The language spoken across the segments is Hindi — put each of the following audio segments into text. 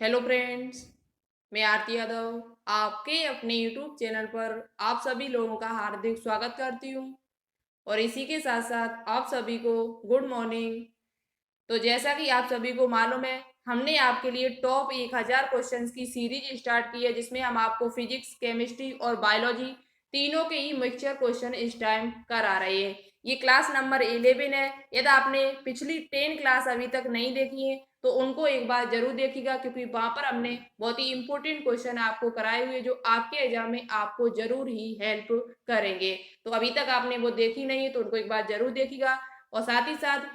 हेलो फ्रेंड्स, मैं आरती यादव आपके अपने यूट्यूब चैनल पर आप सभी लोगों का हार्दिक स्वागत करती हूँ। और इसी के साथ साथ आप सभी को गुड मॉर्निंग। तो जैसा कि आप सभी को मालूम है, हमने आपके लिए टॉप 1000 क्वेश्चंस की सीरीज स्टार्ट की है, जिसमें हम आपको फिजिक्स, केमिस्ट्री और बायोलॉजी तीनों के ही मिक्सचर क्वेश्चन इस टाइम करा रहे हैं। ये क्लास नंबर 11 है। यदि आपने पिछली 10 क्लास अभी तक नहीं देखी है तो उनको एक बार जरूर देखिएगा, क्योंकि वहां पर हमने बहुत ही इंपॉर्टेंट क्वेश्चन आपको कराए हुए जो आपके एग्जाम में आपको जरूर ही हेल्प करेंगे। तो अभी तक आपने वो देखी नहीं है तो उनको एक बार जरूर देखिएगा। और साथ ही साथ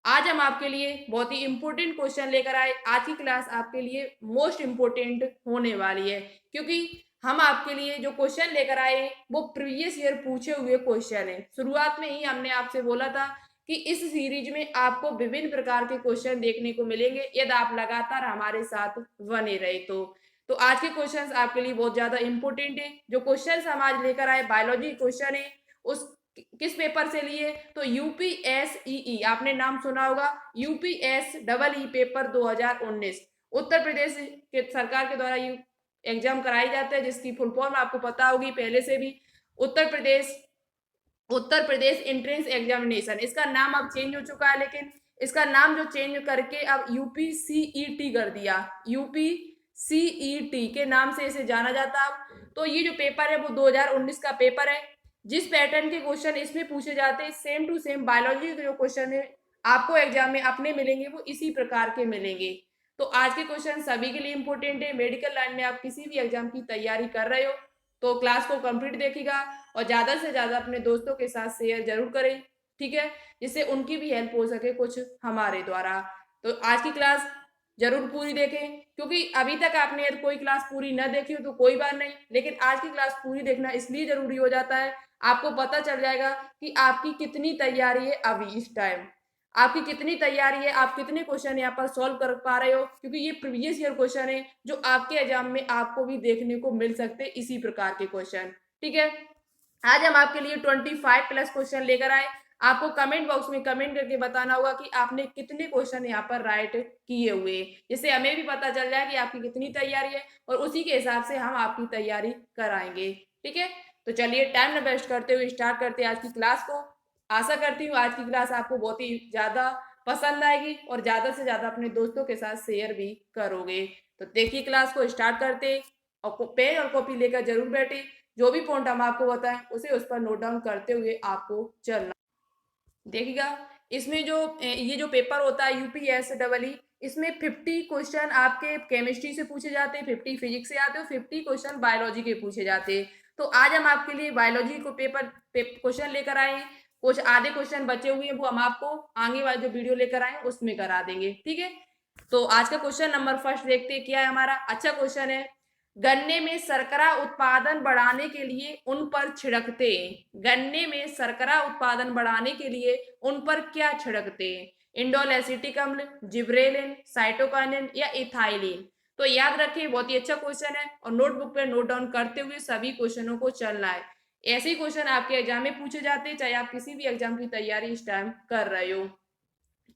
आज हम आपके लिए बहुत ही इंपॉर्टेंट क्वेश्चन लेकर आए। आज की क्लास आपके लिए मोस्ट इंपॉर्टेंट होने वाली है, क्योंकि हम आपके लिए जो क्वेश्चन लेकर आए वो प्रीवियस ईयर पूछे हुए क्वेश्चन है। शुरुआत में ही हमने आपसे बोला था कि इस सीरीज में आपको विभिन्न प्रकार के क्वेश्चन देखने को मिलेंगे यदि आप लगातार हमारे साथ बने रहे तो आज के क्वेश्चंस आपके लिए बहुत ज्यादा इंपॉर्टेंट है। जो क्वेश्चंस हम आज लेकर आए बायोलॉजी क्वेश्चन है, उस किस पेपर से लिए तो यूपीएसई, आपने नाम सुना होगा, UPS double E paper 2019 Uttar Pradesh के सरकार के द्वारा ये एग्जाम कराई जाते हैं, जिसकी फुल फॉर्म आपको पता होगी पहले से भी। उत्तर प्रदेश उत्तर प्रदेश एंट्रेंस एग्जामिनेशन, इसका नाम अब चेंज हो चुका है, लेकिन इसका नाम जो चेंज करके अब यूपीसीईटी कर दिया। यूपीसीईटी के नाम से इसे जाना जाता है। तो ये जो पेपर है वो 2019 का पेपर है। जिस पैटर्न के क्वेश्चन इसमें पूछे जाते हैं सेम टू सेम बायोलॉजी के जो क्वेश्चन है आपको एग्जाम में अपने मिलेंगे वो इसी प्रकार के मिलेंगे। तो आज के क्वेश्चन सभी के लिए इंपॉर्टेंट है। मेडिकल लाइन में आप किसी भी एग्जाम की तैयारी कर रहे हो तो क्लास को कंप्लीट देखिएगा और ज्यादा से ज्यादा अपने दोस्तों के साथ शेयर जरूर करें, ठीक है, जिससे उनकी भी हेल्प हो सके कुछ हमारे द्वारा। तो आज की क्लास जरूर पूरी देखें, क्योंकि अभी तक आपने यदि कोई क्लास पूरी न देखी हो तो कोई बात नहीं, लेकिन आज की क्लास पूरी देखना इसलिए जरूरी हो जाता है, आपको पता चल जाएगा कि आपकी कितनी तैयारी है अभी इस टाइम, आपकी कितनी तैयारी है, आप कितने क्वेश्चन यहाँ पर सॉल्व कर पा रहे हो, क्योंकि ये प्रीवियस ईयर क्वेश्चन है जो आपके एग्जाम में आपको भी देखने को मिल सकते हैं इसी प्रकार के क्वेश्चन, ठीक है। आज हम आपके लिए 25 प्लस क्वेश्चन लेकर आए। आपको कमेंट बॉक्स में कमेंट करके बताना होगा कि आपने कितने क्वेश्चन यहाँ पर राइट किए हुए, जिससे हमें भी पता चल जाए कि आपकी कितनी तैयारी है और उसी के हिसाब से हम आपकी तैयारी कराएंगे, ठीक है। तो चलिए टाइम न वेस्ट करते हुए स्टार्ट करते हैं आज की क्लास को। आशा करती हूँ आज की क्लास आपको बहुत ही ज्यादा पसंद आएगी और ज्यादा से ज्यादा अपने दोस्तों के साथ शेयर भी करोगे। तो देखिए क्लास को स्टार्ट करते और पेन और कॉपी लेकर जरूर बैठे। जो भी पॉइंट हम आपको बताएं उसे उस पर नोट डाउन करते हुए आपको चलना। देखिएगा, इसमें जो ये जो पेपर होता है यूपीएस डबल ई, इसमें 50 क्वेश्चन आपके केमिस्ट्री से पूछे जाते हैं, 50 फिजिक्स से आते हैं, 50 क्वेश्चन बायोलॉजी के पूछे जाते हैं। तो आज हम आपके लिए बायोलॉजी को पेपर क्वेश्चन लेकर आए हैं। कुछ आधे क्वेश्चन बचे हुए हैं वो हम आपको आगे वाले जो वीडियो लेकर आए उसमें करा देंगे, ठीक है। तो आज का क्वेश्चन नंबर फर्स्ट देखते हैं क्या है हमारा। अच्छा क्वेश्चन है, गन्ने में शर्करा उत्पादन बढ़ाने के लिए उन पर छिड़कते हैं, गन्ने में शर्करा उत्पादन बढ़ाने के लिए उन पर क्या छिड़कते हैं, इंडोल एसिटिक अम्ल, जिब्रेलिन, साइटोकाइनिन या इथाइलिन। तो याद रखें, बहुत ही अच्छा क्वेश्चन है और नोटबुक पे नोट डाउन करते हुए सभी क्वेश्चनों को चलना है। ऐसे ही क्वेश्चन आपके एग्जाम में पूछे जाते हैं, चाहे आप किसी भी एग्जाम की तैयारी इस टाइम कर रहे हो,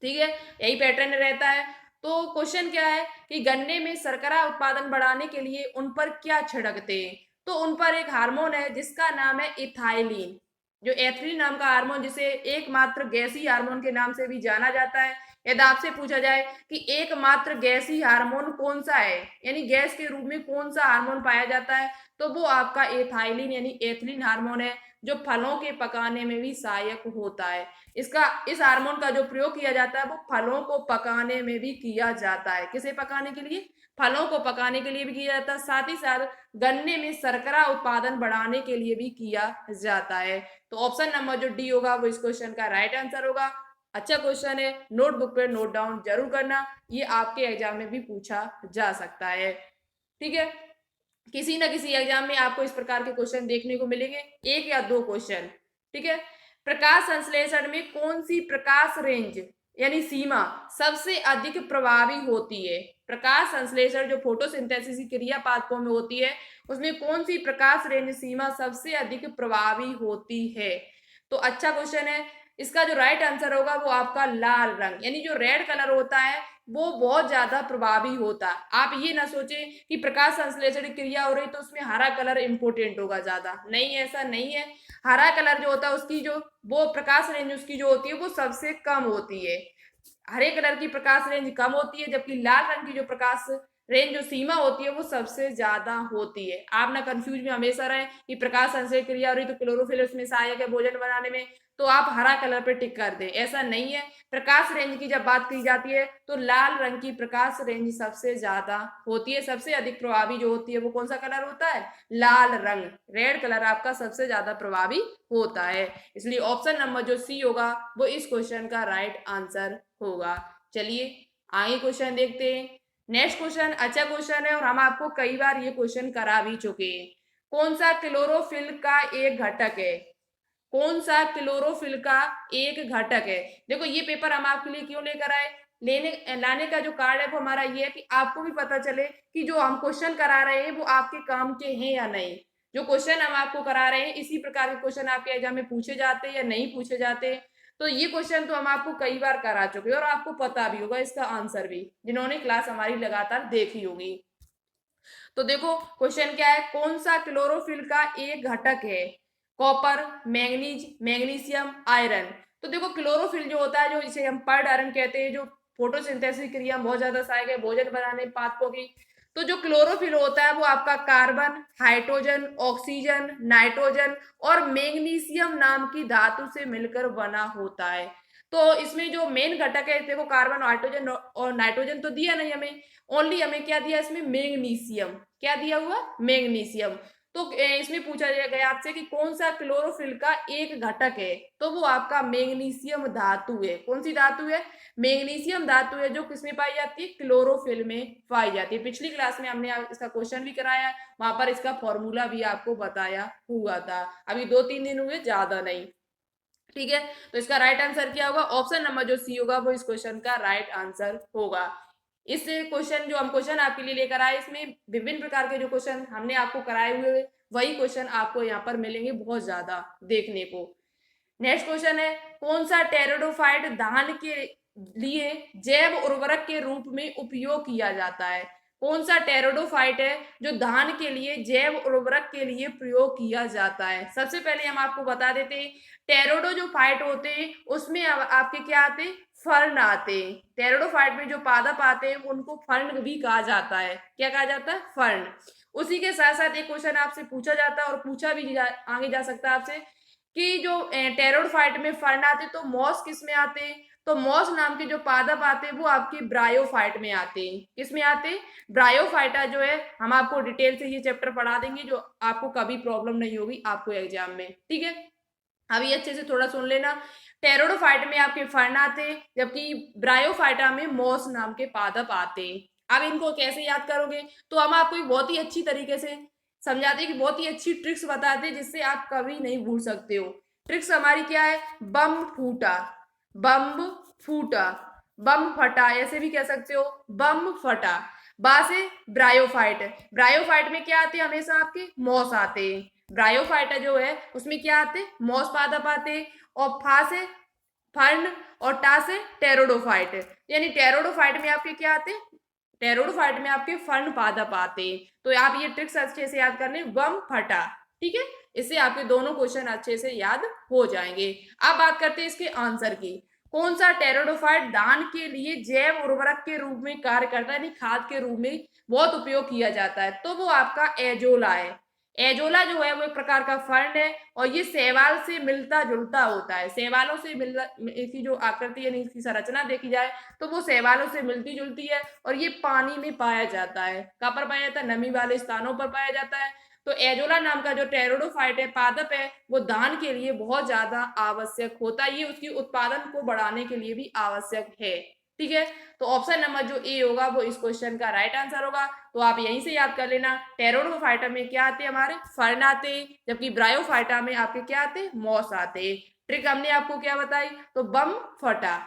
ठीक है, यही पैटर्न रहता है। तो क्वेश्चन क्या है कि गन्ने में शर्करा उत्पादन बढ़ाने के लिए उन पर क्या छिड़कते हैं। तो उन पर एक हार्मोन है जिसका नाम है इथाइलिन, जो एथिलीन नाम का हार्मोन, जिसे एकमात्र गैसीय हार्मोन के नाम से भी जाना जाता है। यदि आपसे पूछा जाए कि एकमात्र गैसीय हार्मोन कौन सा है, यानी गैस के रूप में कौन सा हार्मोन पाया जाता है, तो वो आपका एथाइलिन यानी एथिलीन हार्मोन है, जो फलों के पकाने में भी सहायक होता है। इस हार्मोन का जो प्रयोग किया जाता है वो फलों को पकाने में भी किया जाता है। किसे पकाने के लिए, फलों को पकाने के लिए भी किया जाता है, साथ ही साथ गन्ने में शर्करा उत्पादन बढ़ाने के लिए भी किया जाता है। तो ऑप्शन नंबर जो डी होगा वो इस क्वेश्चन का राइट आंसर होगा। अच्छा क्वेश्चन है, नोटबुक पे नोट डाउन जरूर करना, ये आपके एग्जाम में भी पूछा जा सकता है, ठीक है। किसी ना किसी एग्जाम में आपको इस प्रकार के क्वेश्चन देखने को मिलेंगे, एक या दो क्वेश्चन, ठीक है। प्रकाश संश्लेषण में कौन सी प्रकाश रेंज यानी सीमा सबसे अधिक प्रभावी होती है, प्रकाश संश्लेषण जो फोटोसिंथेसिस की क्रिया पादपों में होती है उसमें कौन सी प्रकाश रेंज सीमा सबसे अधिक प्रभावी होती है। तो अच्छा क्वेश्चन है, इसका जो राइट आंसर होगा वो आपका लाल रंग, यानी जो रेड कलर होता है वो बहुत ज्यादा प्रभावी होता है। आप ये ना सोचे कि प्रकाश संश्लेषण क्रिया हो रही तो उसमें हरा कलर इंपोर्टेंट होगा ज्यादा, नहीं, ऐसा नहीं है। हरा कलर जो होता है उसकी जो वो प्रकाश रेंज उसकी जो होती है वो सबसे कम होती है। हरे कलर की प्रकाश रेंज कम होती है, जबकि लाल रंग की जो प्रकाश रेंज जो सीमा होती है वो सबसे ज्यादा होती है। आप ना कंफ्यूज में हमेशा रहे कि प्रकाश संश्लेषण क्रिया हो रही तो क्लोरोफिल उसमें सहायक है भोजन बनाने में, तो आप हरा कलर पे टिक कर दें, ऐसा नहीं है। प्रकाश रेंज की जब बात की जाती है तो लाल रंग की प्रकाश रेंज सबसे ज्यादा होती है। सबसे अधिक प्रभावी जो होती है वो कौन सा कलर होता है? लाल रंग, रेड कलर आपका सबसे ज्यादा प्रभावी होता है। इसलिए ऑप्शन नंबर जो सी होगा वो इस क्वेश्चन का राइट आंसर होगा। चलिए आगे क्वेश्चन देखते हैं। नेक्स्ट क्वेश्चन अच्छा क्वेश्चन है और हम आपको कई बार ये क्वेश्चन करा भी चुके हैं। कौन सा क्लोरोफिल का एक घटक है? कौन सा क्लोरोफिल का एक घटक है? देखो ये पेपर हम आपके लिए क्यों लेकर आए, लेने लाने का जो कारण है वो हमारा ये है कि आपको भी पता चले कि जो हम क्वेश्चन करा रहे हैं वो आपके काम के हैं या नहीं। जो क्वेश्चन हम आपको करा रहे हैं इसी प्रकार के क्वेश्चन आपके एग्जाम में पूछे जाते हैं या नहीं पूछे जाते। तो ये क्वेश्चन तो हम आपको कई बार करा चुके हैं और आपको पता भी होगा इसका आंसर भी, जिन्होंने क्लास हमारी लगातार देखी होगी। तो देखो क्वेश्चन क्या है, कौन सा क्लोरोफिल का एक घटक है? Copper, manganese, magnesium, iron. तो देखो क्लोरोफिल जो होता है, जो इसे हम पर्ड आयरन कहते हैं, जो फोटोसिंथेसिस क्रिया बहुत ज्यादा सहायक है भोजन बनाने पादपों की। तो जो क्लोरोफिल होता है वो आपका कार्बन, हाइड्रोजन, ऑक्सीजन, नाइट्रोजन और मैग्नीशियम नाम की धातु से मिलकर बना होता है। तो इसमें जो मेन घटक है, देखो कार्बन, हाइड्रोजन और नाइट्रोजन तो दिया नहीं हमें, ओनली हमें क्या दिया इसमें? मैग्नीशियम। क्या दिया हुआ? मैग्नीशियम। तो इसमें पूछा गया आपसे कि कौन सा क्लोरोफिल का एक घटक है, तो वो आपका मैग्नीशियम धातु है। कौन सी धातु है? मैग्नीशियम धातु है, जो किसमें पाई जाती है? क्लोरोफिल में पाई जाती है। पिछली क्लास में हमने इसका क्वेश्चन भी कराया, वहां पर इसका फॉर्मूला भी आपको बताया हुआ था। अभी 2-3 दिन हुए, ज्यादा नहीं, ठीक है। तो इसका राइट आंसर क्या होगा? ऑप्शन नंबर जो सी होगा वो इस क्वेश्चन का राइट आंसर होगा। इस क्वेश्चन जो हम क्वेश्चन आपके लिए लेकर आए, इसमें विभिन्न प्रकार के जो क्वेश्चन हमने आपको कराए हुए वही क्वेश्चन आपको यहाँ पर मिलेंगे बहुत ज्यादा देखने को। नेक्स्ट क्वेश्चन है, कौन सा टेरिडोफाइट धान के लिए जैव उर्वरक के रूप में उपयोग किया जाता है? कौन सा टेरिडोफाइट है जो धान के लिए जैव उर्वरक के लिए प्रयोग किया जाता है? सबसे पहले हम आपको बता देते हैं, टेरिडो जो फाइट होते हैं उसमें आपके क्या आते हैं? फर्न आते हैं। टेरिडोफाइट में जो पादप आते हैं उनको फर्न भी कहा जाता है। क्या कहा जाता है? फर्न। उसी के साथ साथ एक क्वेश्चन आपसे पूछा जाता है और पूछा भी आगे जा सकता है आपसे कि जो टेरिडोफाइट में फर्न आते तो मॉस किस में आते हैं? तो मॉस नाम के जो पादप आते हैं वो आपके ब्रायोफाइट में आते हैं। किस में आते हैं? ब्रायोफाइटा जो है हम आपको डिटेल से ये चैप्टर पढ़ा देंगे, जो आपको कभी प्रॉब्लम नहीं होगी आपको एग्जाम में, ठीक है। अभी अच्छे से थोड़ा सुन लेना। टेरिडोफाइट में आपके फर्न आते हैं, जबकि ब्रायोफाइटा में मॉस नाम के पादप आते हैं। अब इनको कैसे याद करोगे? तो हम आपको बहुत ही अच्छी तरीके से समझाते हैं कि बहुत ही अच्छी ट्रिक्स बताते हैं जिससे आप कभी नहीं भूल सकते हो। ट्रिक्स हमारी क्या है? बम फूटा, बम फूटा, बम फटा, ऐसे भी कह सकते हो, बम फटा। बा से ब्रायोफाइट, ब्रायोफाइट में क्या आते हैं? हमेशा आपके मॉस आते हैं। ब्रायोफाइटा जो है उसमें क्या आते हैं? मॉस पादप आते हैं। और फा से फर्न और टा से टेरोडोफाइट, यानी टेरोडोफाइट में आपके क्या आते हैं? टेरोडोफाइट में आपके फर्न पादप आते हैं। तो आप ये ट्रिक्स अच्छे से याद कर लें, बम फटा, ठीक है। इससे आपके दोनों क्वेश्चन अच्छे से याद हो जाएंगे। अब बात करते हैं इसके आंसर की। कौन सा टेरिडोफाइट धान के लिए जैव उर्वरक के रूप में कार्य करता है, यानी खाद के रूप में बहुत उपयोग किया जाता है? तो वो आपका एजोला है। एजोला जो है वो एक प्रकार का फर्न है और ये शैवाल से मिलता जुलता होता है। शैवालों से मिलता, इसकी जो आकृति यानी इसकी संरचना देखी जाए तो वो शैवालों से मिलती जुलती है और ये पानी में पाया जाता है। कहाँ पर पाया जाता है? नमी वाले स्थानों पर पाया जाता है। तो एजोला नाम का जो टेरिडोफाइट है, पादप है, वो धान के लिए बहुत ज्यादा आवश्यक होता है। ये उसकी उत्पादन को बढ़ाने के लिए भी आवश्यक है, ठीक है। तो ऑप्शन नंबर जो ए होगा वो इस क्वेश्चन का राइट आंसर होगा। तो आप यहीं से याद कर लेना, टेरिडोफाइटा में क्या आते हैं? हमारे फर्न आते हैं, जबकि ब्रायोफाइटा में आपके क्या आते हैं? मॉस आते हैं। ट्रिक हमने आपको क्या बताई? तो बम फटा,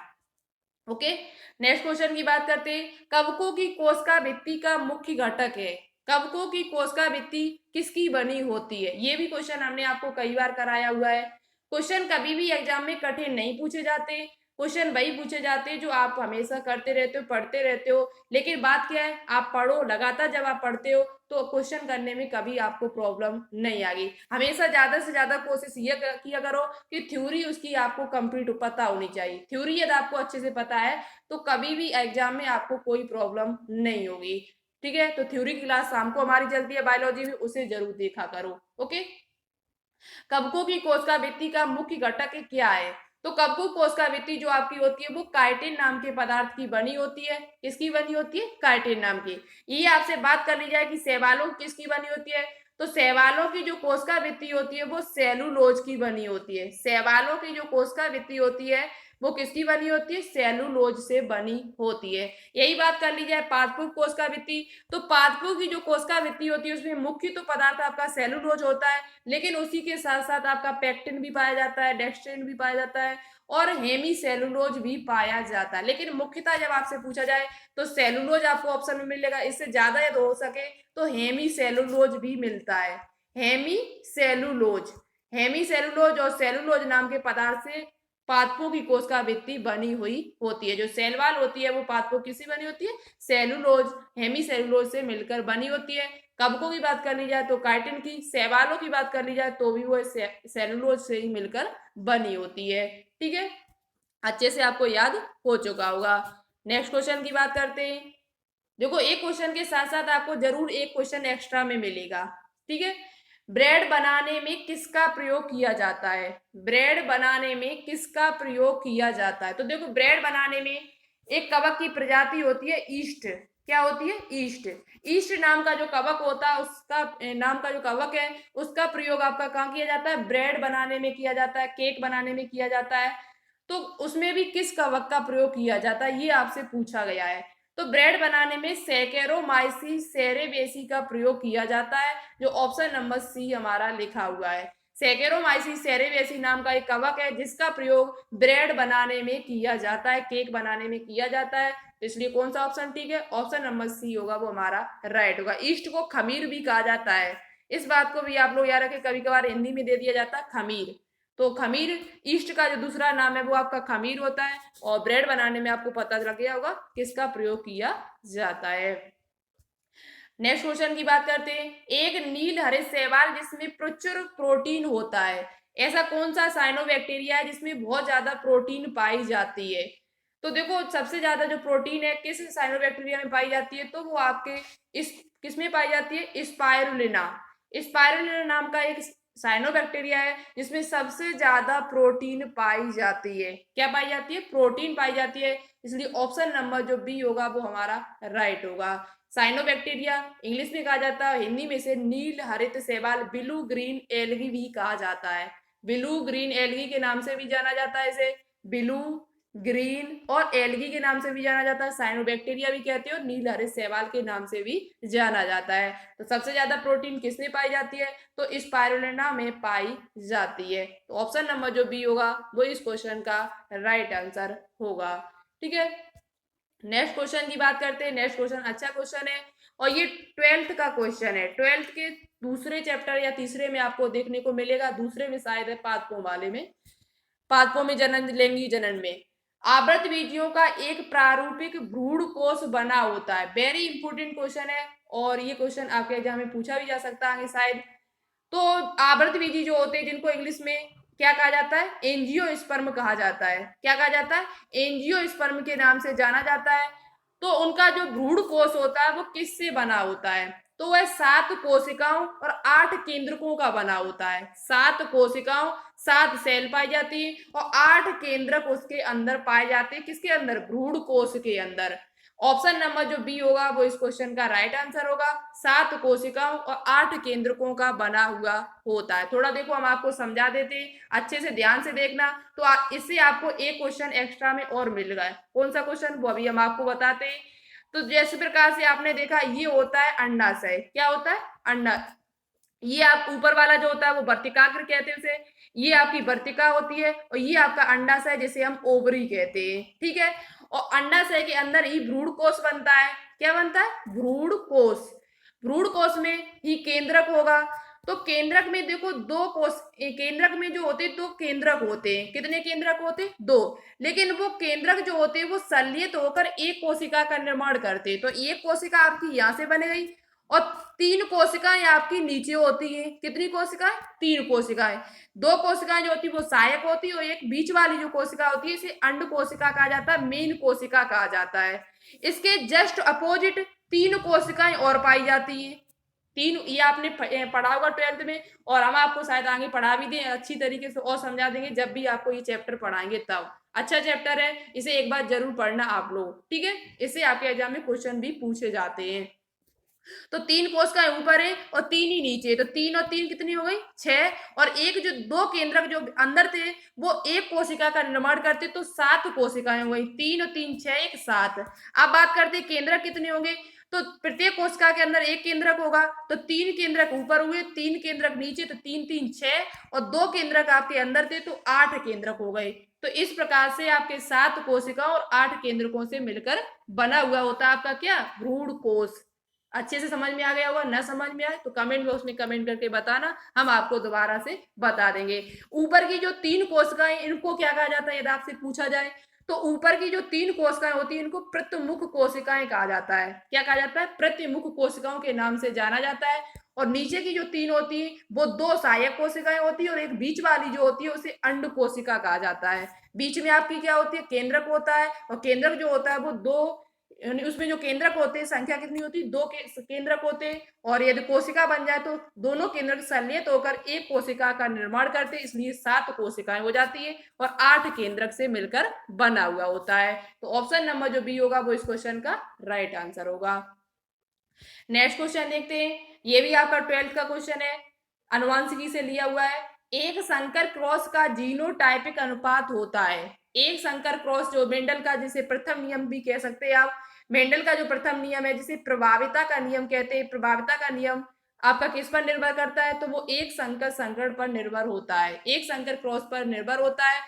ओके। नेक्स्ट क्वेश्चन की बात करते हैं। कवकों की कोशिका भित्ति का मुख्य घटक है। कवकों की कोशिका भित्ति किसकी बनी होती है? ये भी क्वेश्चन हमने आपको कई बार कराया हुआ है। क्वेश्चन कभी भी एग्जाम में कठिन नहीं पूछे जाते, क्वेश्चन वही पूछे जाते हैं जो आप हमेशा करते रहते हो, पढ़ते रहते हो। लेकिन बात क्या है, आप पढ़ो लगातार, जब आप पढ़ते हो तो क्वेश्चन करने में कभी आपको प्रॉब्लम नहीं आएगी। हमेशा ज्यादा से ज्यादा कोशिश ये किया करो कि थ्योरी उसकी आपको कंप्लीट पता होनी चाहिए। थ्योरी यदि आपको अच्छे से पता है तो कभी भी एग्जाम में आपको कोई प्रॉब्लम नहीं होगी। ठीक है, तो थ्योरी की क्लास शाम को हमारी चलती है बायोलॉजी में, उसे जरूर देखा करो। ओके। कवकों की कोशिकावृत्ति का मुख्य घटक क्या है? तो कवकों कोशिकावृत्ति जो आपकी होती है वो काइटिन नाम के पदार्थ की बनी होती है। किसकी बनी होती है? काइटिन नाम की। ये आपसे बात कर ली जाए कि शैवालों किसकी बनी होती है, तो शैवालों की जो कोशिकावृत्ति होती है वो सेलुलोज की बनी होती है। शैवालों की जो कोशिकावृत्ति होती है वो किसकी बनी होती है? सेलुलोज से बनी होती है। यही बात कर ली जाए पादपों कोशिकावृत्ति, तो पादपों की जो कोशिकावृत्ति होती है उसमें मुख्य तो पदार्थ आपका सेलुलोज होता है, लेकिन उसी के साथ साथ आपका पेक्टिन भी पाया जाता है, डेक्स्ट्रिन भी पाया जाता है और हेमी सेलुलोज भी पाया जाता है। लेकिन मुख्यतः जब आपसे पूछा जाए तो सेलुलोज आपको ऑप्शन में मिलेगा। इससे ज्यादा यदि हो सके तो हेमी सेलुलोज भी मिलता है। हेमी सेलुलोज, हेमी सेलुलोज और सेलुलोज नाम के पदार्थ से पादपों की कोशिकावृत्ति बनी हुई होती है। जो सेलवाल होती है वो पादपों किसी बनी होती है? सेलुलोज, हेमी सेलुलोज से मिलकर बनी होती है। कवकों की बात कर ली जाए तो काइटिन की, शैवालों की बात कर ली जाए तो भी वो सेलुलोज से ही मिलकर बनी होती है। ठीक है, अच्छे से आपको याद हो चुका होगा। नेक्स्ट क्वेश्चन की बात करते हैं। देखो, एक क्वेश्चन के साथ साथ आपको जरूर एक क्वेश्चन एक्स्ट्रा में मिलेगा। ठीक है, ब्रेड बनाने में किसका प्रयोग किया जाता है? ब्रेड बनाने में किसका प्रयोग किया जाता है? तो देखो, ब्रेड बनाने में एक कवक की प्रजाति होती है ईस्ट। क्या होती है? ईस्ट। ईस्ट नाम का जो कवक होता है, उसका नाम का जो कवक है उसका प्रयोग आपका कहाँ किया जाता है? ब्रेड बनाने में किया जाता है, केक बनाने में किया जाता है। तो उसमें भी किस कवक का प्रयोग किया जाता है ये आपसे पूछा गया है। तो ब्रेड बनाने में सैकेरोमाइसीस सेरेबेसी का प्रयोग किया जाता है, जो ऑप्शन नंबर सी हमारा लिखा हुआ है। सैकेरोमाइसीस सेरेबेसी नाम का एक कवक है जिसका प्रयोग ब्रेड बनाने में किया जाता है, केक बनाने में किया जाता है। इसलिए कौन सा ऑप्शन ठीक है? ऑप्शन नंबर सी होगा, वो हमारा राइट होगा। ईस्ट को खमीर भी कहा जाता है, इस बात को भी आप लोग याद रखें, कभी कभार हिंदी में दे दिया जाता है खमीर। तो खमीर, ईस्ट का जो दूसरा नाम है वो आपका खमीर होता है। और ब्रेड बनाने में आपको पता लग गया होगा किसका प्रयोग किया जाता है। नेक्स्ट क्वेश्चन की बात करते हैं। एक नील हरे शैवाल जिसमें प्रचुर प्रोटीन होता है, ऐसा कौन सा साइनोबैक्टीरिया है जिसमें बहुत ज्यादा प्रोटीन पाई जाती है? तो देखो, सबसे ज्यादा जो प्रोटीन है किस साइनोबैक्टीरिया में पाई जाती है, तो वो आपके इस किसमें पाई जाती है? स्पाइरुलिना। स्पाइरुलिना नाम का एक साइनोबैक्टीरिया है जिसमें सबसे ज्यादा प्रोटीन पाई जाती है। क्या पाई जाती है? प्रोटीन पाई जाती है। इसलिए ऑप्शन नंबर जो बी होगा वो हमारा राइट होगा। साइनोबैक्टीरिया इंग्लिश में कहा जाता है, हिंदी में से नील हरित शैवाल, ब्लू ग्रीन एल्गी भी कहा जाता है। ब्लू ग्रीन एल्गी के नाम से भी जाना जाता है इसे, ब्लू ग्रीन और एल्गी के नाम से भी जाना जाता है। साइनोबैक्टीरिया भी कहते हो, नील हरित शैवाल के नाम से भी जाना जाता है। तो सबसे ज्यादा प्रोटीन किसमें पाई जाती है? तो स्पाइरुलिना में पाई जाती है। तो ऑप्शन नंबर जो बी होगा वो इस क्वेश्चन का राइट आंसर होगा। ठीक है, नेक्स्ट क्वेश्चन की बात करते हैं। नेक्स्ट क्वेश्चन अच्छा क्वेश्चन है और ये 12th का क्वेश्चन है। 12th के दूसरे चैप्टर या तीसरे में आपको देखने को मिलेगा, दूसरे में शायद है, पादपों वाले में, पादपों में जनन लैंगिक जनन में आवृत बीजियों का एक प्रारूपिक भ्रूण कोष बना होता है। वेरी इंपोर्टेंट क्वेश्चन है और ये क्वेश्चन आपके एग्जाम में पूछा भी जा सकता है शायद। तो आवृत बीजी जो होते हैं जिनको इंग्लिश में क्या कहा जाता है? एंजियोस्पर्म कहा जाता है। क्या कहा जाता है? एंजियोस्पर्म के नाम से जाना जाता है। तो उनका जो भ्रूण कोष होता है वो किससे बना होता है? तो वह 7 कोशिकाओं और 8 केंद्रकों का बना होता है। 7 कोशिकाओं, 7 सेल पाई जाती है और 8 केंद्रक उसके अंदर पाए जाते हैं। किसके अंदर? भ्रूण कोष के अंदर। ऑप्शन नंबर जो बी होगा वो इस क्वेश्चन का राइट आंसर होगा। 7 कोशिकाओं और 8 केंद्रकों का बना हुआ होता है। थोड़ा देखो, हम आपको समझा देते हैं, अच्छे से ध्यान से देखना। तो इससे आपको एक क्वेश्चन एक्स्ट्रा में और मिल गया। कौन सा क्वेश्चन? वो अभी हम आपको बताते हैं। तो जैसे प्रकार से आपने देखा, ये होता है अंडाशय। क्या होता है? अंडा। ये आप ऊपर वाला जो होता है वो वर्तिकाग्र कहते हैं उसे, ये आपकी वर्तिका होती है और ये आपका अंडाशय जिसे हम ओवरी कहते हैं। ठीक है, और अंडाशय के अंदर ही भ्रूण कोष बनता है। क्या बनता है? भ्रूण कोष। भ्रूण कोष में ही केंद्रक होगा। तो केंद्रक में देखो केंद्रक में जो होते दो केंद्रक होते हैं, कितने केंद्रक होते? दो। लेकिन वो केंद्रक जो होते हैं वो संलियित होकर एक कोशिका का निर्माण करते हैं। तो एक कोशिका आपकी यहाँ से बन गई और तीन कोशिकाएं आपकी नीचे होती हैं। कितनी कोशिकाएं? तीन कोशिकाएं। दो कोशिकाएं जो होती है वो सहायक होती है और एक बीच वाली जो कोशिका होती है इसे अंड कोशिका कहा जाता है, मेन कोशिका कहा जाता है। इसके जस्ट अपोजिट तीन कोशिकाएं और पाई जाती है। तीन, ये आपने पढ़ा होगा 12th में, और हम आपको शायद आगे पढ़ा भी दें अच्छी तरीके से और समझा देंगे जब भी आपको ये चैप्टर पढ़ाएंगे तब। अच्छा चैप्टर है, इसे एक बार जरूर पढ़ना आप लोग, ठीक है। इससे आपके एग्जाम में क्वेश्चन भी पूछे जाते हैं। तो तीन कोशिकाएं ऊपर है और तीन ही नीचे, तो तीन और तीन कितनी हो गई? 6। और एक जो दो केंद्रक जो अंदर थे वो एक कोशिका का निर्माण करते, तो 7 कोशिकाएं हो गई। 3 और 3 6 1 7। अब बात करते हैं केंद्रक कितने होंगे। तो प्रत्येक कोशिका के अंदर एक केंद्रक होगा, तो 3 केंद्रक ऊपर हुए, 3 केंद्रक नीचे, तो 3 3 6 और 2 केंद्रक आपके अंदर थे, तो 8 केंद्रक हो गए। तो इस प्रकार से आपके 7 कोशिका और 8 केंद्रकों से मिलकर बना हुआ होता है आपका क्या? भ्रूण कोश। अच्छे से समझ में आ गया होगा। ना समझ में आए तो कमेंट बॉक्स में कमेंट करके बताना, हम आपको दोबारा से बता देंगे। ऊपर की जो 3 कोशिकाएं इनको क्या कहा जाता है यदि आपसे पूछा जाए, तो ऊपर की जो 3 कोशिकाएं होती है इनको प्रतिमुख कोशिकाएं कहा जाता है। क्या कहा जाता है? प्रतिमुख कोशिकाओं के नाम से जाना जाता है। और नीचे की जो 3 होती है वो 2 सहायक कोशिकाएं होती है और एक बीच वाली जो होती है उसे अंड कोशिका कहा जाता है। बीच में आपकी क्या होती है? केंद्रक होता है, और केंद्रक जो होता है वो 2, उसमें जो केंद्रक होते हैं संख्या कितनी होती है? 2 केंद्रक होते हैं। और यदि कोशिका बन जाए तो दोनों केंद्रक संलयित होकर एक कोशिका का निर्माण करते हैं, इसलिए 7 कोशिकाएं हो जाती है और 8 केंद्रक से मिलकर बना हुआ होता है। तो ऑप्शन नंबर जो बी होगा वो इस क्वेश्चन का राइट आंसर होगा। नेक्स्ट क्वेश्चन देखते हैं। ये भी आपका 12th का क्वेश्चन है, अनुवांशिकी से लिया हुआ है। एक संकर क्रॉस का जीनोटाइपिक अनुपात होता है। एक संकर क्रॉस जो मेंडल का, जिसे प्रथम नियम भी कह सकते हैं आप, मेंडल का जो प्रथम नियम है जिसे प्रभाविता का नियम कहते हैं, प्रभाविता का नियम आपका किस पर निर्भर करता है? तो वो एक संकर संकरण पर निर्भर होता है, एक संकर क्रॉस पर निर्भर होता है।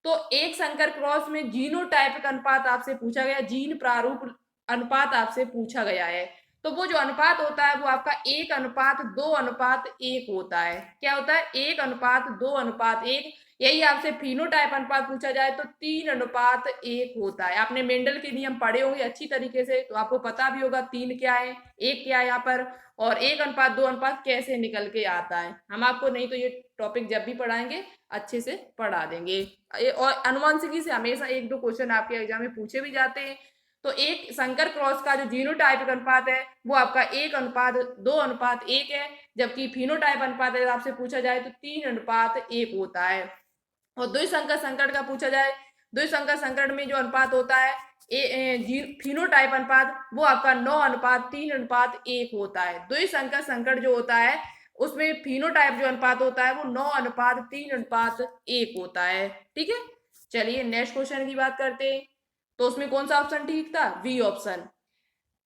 तो एक संकर क्रॉस में जीनोटाइपिक अनुपात आपसे पूछा गया, जीन प्रारूप अनुपात आपसे पूछा गया है। तो वो जो अनुपात होता है वो आपका 1:2:1 होता है। क्या होता है? 1:2:1। यही आपसे फिनोटाइप अनुपात पूछा जाए तो 3:1 होता है। आपने मेंडल के नियम पढ़े होंगे अच्छी तरीके से, तो आपको पता भी होगा 3 क्या है, 1 क्या है यहाँ पर, और 1:2 कैसे निकल के आता है। हम आपको नहीं तो ये टॉपिक जब भी पढ़ाएंगे अच्छे से पढ़ा देंगे। और अनुवांशिकी से हमेशा 1-2 क्वेश्चन आपके एग्जाम में पूछे भी जाते हैं। तो एक संकर क्रॉस का जो जीनोटाइपिक अनुपात है वो आपका 1:2:1 है, जबकि फिनोटाइप अनुपात आपसे पूछा जाए तो 3:1 होता है। और द्विसंकर संकरण का पूछा जाए, द्विसंकर संकरण में जो अनुपात होता है फिनोटाइप अनुपात वो आपका 9:3:1 होता है। द्विसंकर संकरण जो होता है उसमें फिनोटाइप जो अनुपात होता है वो 9:3:1 होता है। ठीक है, चलिए नेक्स्ट क्वेश्चन की बात करते हैं। तो उसमें कौन सा ऑप्शन ठीक था? B option.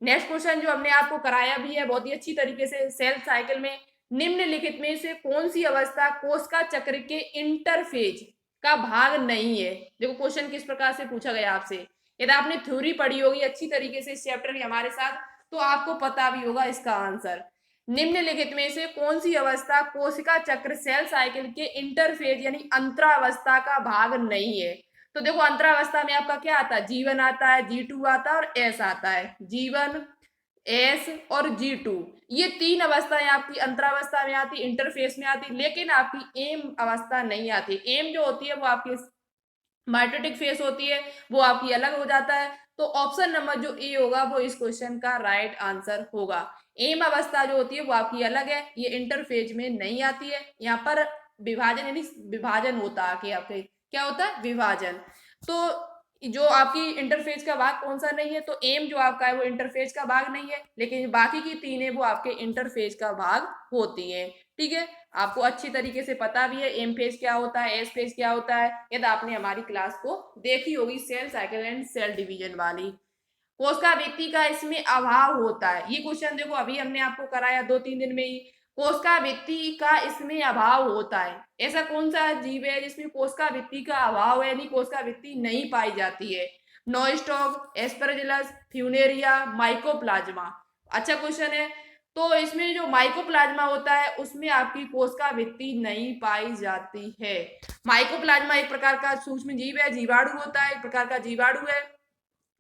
नेक्स्ट क्वेश्चन जो हमने आपको कराया भी है बहुत ही अच्छी तरीके से, सेल साइकिल में निम्नलिखित में से कौन सी अवस्था कोशिका चक्र के इंटरफेज का भाग नहीं है? देखो क्वेश्चन किस प्रकार से पूछा गया आपसे। यदि आपने थ्योरी पढ़ी होगी अच्छी तरीके से इस चैप्टर की हमारे साथ, तो आपको पता भी होगा इसका आंसर। निम्नलिखित में से कौन सी अवस्था कोशिका चक्र सेल साइकिल के इंटरफेज यानी अंतरावस्था का भाग नहीं है? तो देखो अंतरावस्था में आपका क्या आता है? G1 आता है, G2 आता है और S आता है। G1, S और G2, ये 3 अवस्थाएं आपकी अंतरावस्था में आती, इंटरफेस में आती, लेकिन आपकी एम अवस्था नहीं आती। एम जो होती है वो आपकी माइटोटिक फेस होती है, वो आपकी अलग हो जाता है। तो ऑप्शन नंबर जो ए होगा वो इस क्वेश्चन का राइट आंसर होगा। एम अवस्था जो होती है वो आपकी अलग है, ये इंटरफेज में नहीं आती है। यहाँ पर विभाजन यानी विभाजन होता है कि आपके क्या होता है? विभाजन। तो जो आपकी इंटरफेज का भाग कौन सा नहीं है? तो एम जो आपका है वो इंटरफेज का भाग नहीं है, लेकिन बाकी की 3 है वो आपके इंटरफेज का भाग होती है। ठीक है, आपको अच्छी तरीके से पता भी है एम फेज क्या होता है, एस फेज क्या होता है, यदि आपने हमारी क्लास को देखी होगी cell cycle and cell division वाली। कोशिका व्यक्ति का इसमें अभाव होता है, ये क्वेश्चन देखो अभी हमने आपको कराया 2-3 दिन में ही। कोशिका व्यक्ति का इसमें अभाव होता है, ऐसा कौन सा जीव है जिसमें कोशिका व्यक्ति का अभाव है, यानी कोशिका व्यक्ति नहीं पाई जाती है? Nostoc, Aspergillus, Funaria, mycoplasma. अच्छा क्वेश्चन है। तो इसमें जो माइकोप्लाज्मा होता है उसमें आपकी कोशिका भित्ति नहीं पाई जाती है। माइकोप्लाज्मा एक प्रकार का सूक्ष्म जीव है, जीवाणु होता है, एक प्रकार का जीवाणु है,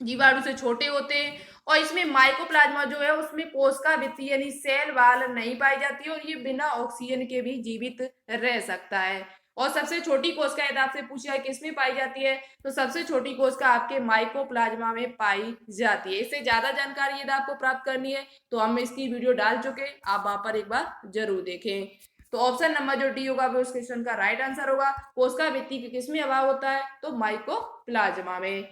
जीवाणु से छोटे होते हैं। और इसमें माइकोप्लाज्मा जो है उसमें कोशिका भित्ति यानी सेल वाल नहीं पाई जाती है और ये बिना ऑक्सीजन के भी जीवित रह सकता है। और सबसे छोटी कोशिका यदि आपसे पूछा है किसमें पाई जाती है, तो सबसे छोटी कोशिका आपके माइकोप्लाज्मा में पाई जाती है। इससे ज्यादा जानकारी यदि आपको प्राप्त करनी है तो हम इसकी वीडियो डाल चुके, आप वहां पर एक बार जरूर देखें। तो ऑप्शन नंबर जो डी होगा वो इस क्वेश्चन का राइट आंसर होगा। कोशिका भित्ति के किसमें अभाव होता है, तो माइकोप्लाज्मा में।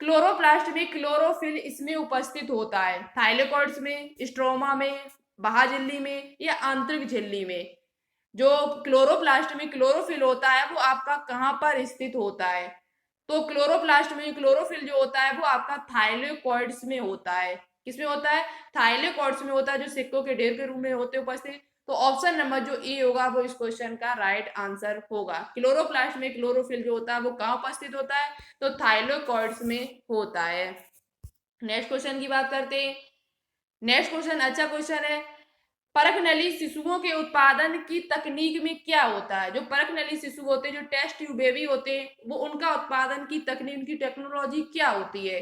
क्लोरोप्लास्ट में क्लोरोफिल इसमें उपस्थित होता है, थाइलेकॉइड्स में, स्ट्रोमा में, बाह्य में या आंतरिक झिल्ली में। जो क्लोरोप्लास्ट में क्लोरोफिल होता है वो आपका कहाँ पर स्थित होता है, तो क्लोरोप्लास्ट में क्लोरोफिल जो होता है वो आपका थाइलेकॉइड्स में होता है। किसमें होता है, थाइलेकॉइड्स में होता है, जो सिक्कों के ढेर के रूप में होते उपस्थित। तो ऑप्शन नंबर जो ए होगा वो इस क्वेश्चन का राइट आंसर होगा। क्लोरोप्लास्ट में क्लोरोफिल जो होता है वो कहाँ उपस्थित होता है, तो थाइलेकॉइड्स में होता है। नेक्स्ट क्वेश्चन की बात करते हैं। नेक्स्ट क्वेश्चन अच्छा क्वेश्चन है। परखनली शिशुओं के उत्पादन की तकनीक में क्या होता है। जो परखनली शिशु होते हैं, जो टेस्ट ट्यूब बेबी होते हैं, वो उनका उत्पादन की तकनीक, उनकी टेक्नोलॉजी क्या होती है।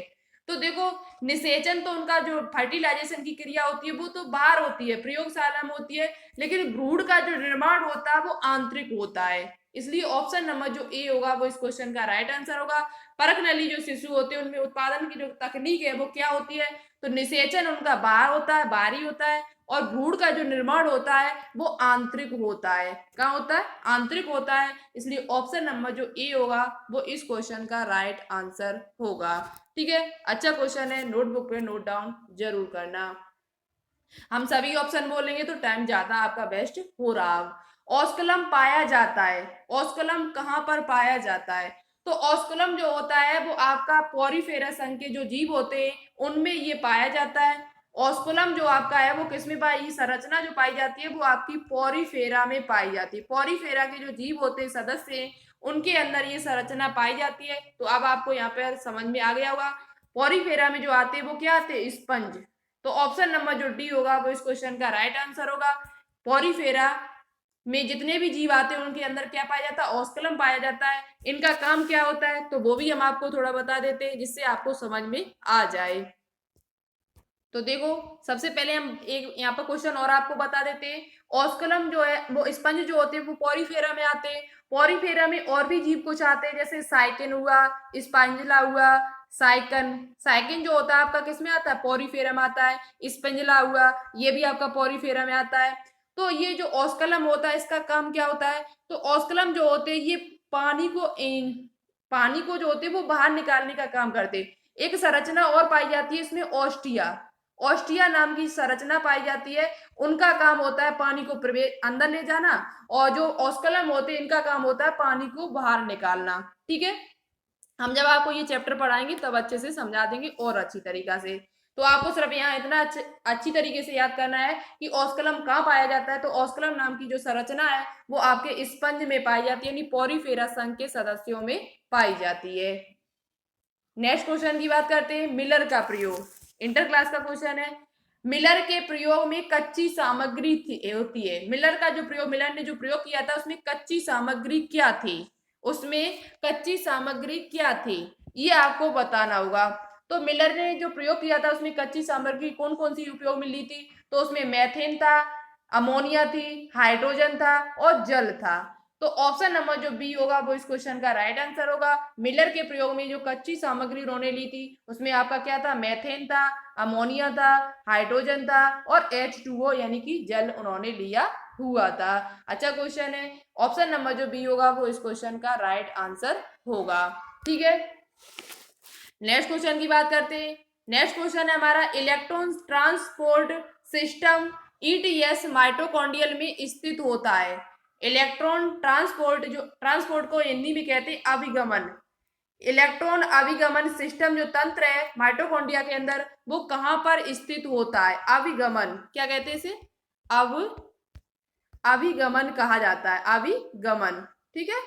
तो देखो, निषेचन तो उनका जो फर्टिलाइजेशन की क्रिया होती है वो तो बाहर होती है, प्रयोगशाला में होती है, लेकिन भ्रूण का जो निर्माण होता है वो आंतरिक होता है। इसलिए ऑप्शन नंबर जो ए होगा वो इस क्वेश्चन का राइट आंसर होगा। परखनली जो शिशु होते हैं उनमें उत्पादन की जो तकनीक है वो क्या होती है, तो निषेचन उनका बाहर होता है, बाहरी होता है, और भ्रूण का जो निर्माण होता है वो आंतरिक होता है। कहाँ होता है, आंतरिक होता है। इसलिए ऑप्शन नंबर जो ए होगा वो इस क्वेश्चन का राइट आंसर होगा। ठीक है, अच्छा क्वेश्चन है, नोटबुक पे नोट डाउन जरूर करना। हम सभी ऑप्शन बोलेंगे तो टाइम ज्यादा आपका वेस्ट हो रहा। ऑस्कुलम पाया जाता है, ऑस्कुलम कहाँ पर पाया जाता है, तो ऑस्कुलम जो होता है वो आपका पॉरीफेरा संघ के जो जीव होते हैं उनमें ये पाया जाता है। ऑस्कुलम जो आपका है वो किसमें पाई, संरचना जो पाई जाती है वो आपकी पॉरीफेरा में पाई जाती है। पॉरीफेरा के जो जीव होते हैं, सदस्य हैं, उनके अंदर ये संरचना पाई जाती है। तो अब आपको यहाँ पे समझ में आ गया होगा, पॉरीफेरा में जो आते हैं वो क्या आते हैं, स्पंज। तो ऑप्शन नंबर जो डी होगा वो इस क्वेश्चन का राइट आंसर होगा। पॉरीफेरा में जितने भी जीव आते हैं उनके अंदर क्या पाया जाता है, ऑस्कुलम पाया जाता है। इनका काम क्या होता है तो वो भी हम आपको थोड़ा बता देते हैं जिससे आपको समझ में आ जाए। तो देखो, सबसे पहले हम एक यहाँ पर क्वेश्चन और आपको बता देते हैं। ऑस्कुलम जो है वो स्पंज जो होते हैं वो पॉरीफेरा में आते हैं। पॉरीफेरा में और भी जीव कुछ आते हैं, जैसे साइकिन हुआ, स्पांजिला हुआ, साइकन। साइकिन जो होता है आपका किसमें आता है, पॉरीफेरा में आता है। स्पंजिला हुआ, ये भी आपका पॉरीफेरा में आता है। तो ये जो ऑस्कुलम होता है इसका काम क्या होता है, तो ऑस्कुलम जो होते हैं ये पानी को जो होते हैं वो बाहर निकालने का काम करते हैं। एक संरचना और पाई जाती है इसमें, ऑस्टिया। ऑस्टिया नाम की संरचना पाई जाती है। उनका काम होता है पानी को प्रवेश अंदर ले जाना, और जो ऑस्कुलम होते हैं इनका काम होता है पानी को बाहर निकालना। ठीक है, हम जब आपको ये चैप्टर पढ़ाएंगे तब अच्छे से समझा देंगे और अच्छी तरीका से। तो आपको सिर्फ यहाँ इतना अच्छी तरीके से याद करना है कि ऑस्कुलम कहाँ पाया जाता है, तो ऑस्कुलम नाम की जो संरचना है वो आपके स्पंज में पाई जाती है, यानी पॉरीफेरा संघ के सदस्यों में पाई जाती है। नेक्स्ट क्वेश्चन की बात करते हैं, मिलर का प्रयोग। इंटर क्लास का क्वेश्चन है। मिलर के प्रयोग में कच्ची सामग्री होती है। मिलर का जो प्रयोग, मिलर ने जो प्रयोग किया था उसमें कच्ची सामग्री क्या थी, उसमें कच्ची सामग्री क्या थी ये आपको बताना होगा। तो मिलर ने जो प्रयोग किया था उसमें कच्ची सामग्री कौन कौन सी उपयोग में ली थी, तो उसमें मैथेन था, अमोनिया थी, हाइड्रोजन था और जल था। तो ऑप्शन नंबर जो बी होगा वो इस क्वेश्चन का राइट आंसर होगा। मिलर के प्रयोग में जो कच्ची सामग्री उन्होंने ली थी उसमें आपका क्या था, मैथेन था, अमोनिया था, हाइड्रोजन था और H2O यानी कि जल उन्होंने लिया हुआ था। अच्छा क्वेश्चन है, ऑप्शन नंबर जो बी होगा वो इस क्वेश्चन का राइट आंसर होगा। ठीक है, नेक्स्ट क्वेश्चन की बात करते हैं। नेक्स्ट क्वेश्चन है हमारा, electron transport system ETS mitochondrial में स्थित होता है। इलेक्ट्रॉन ट्रांसपोर्ट, जो ट्रांसपोर्ट को हिंदी में कहते हैं अभिगमन, इलेक्ट्रॉन अभिगमन सिस्टम जो तंत्र है माइटोकॉन्ड्रिया के अंदर वो कहां पर स्थित होता है, अभिगमन क्या कहते हैं इसे, अभिगमन कहा जाता है, अभिगमन। ठीक है,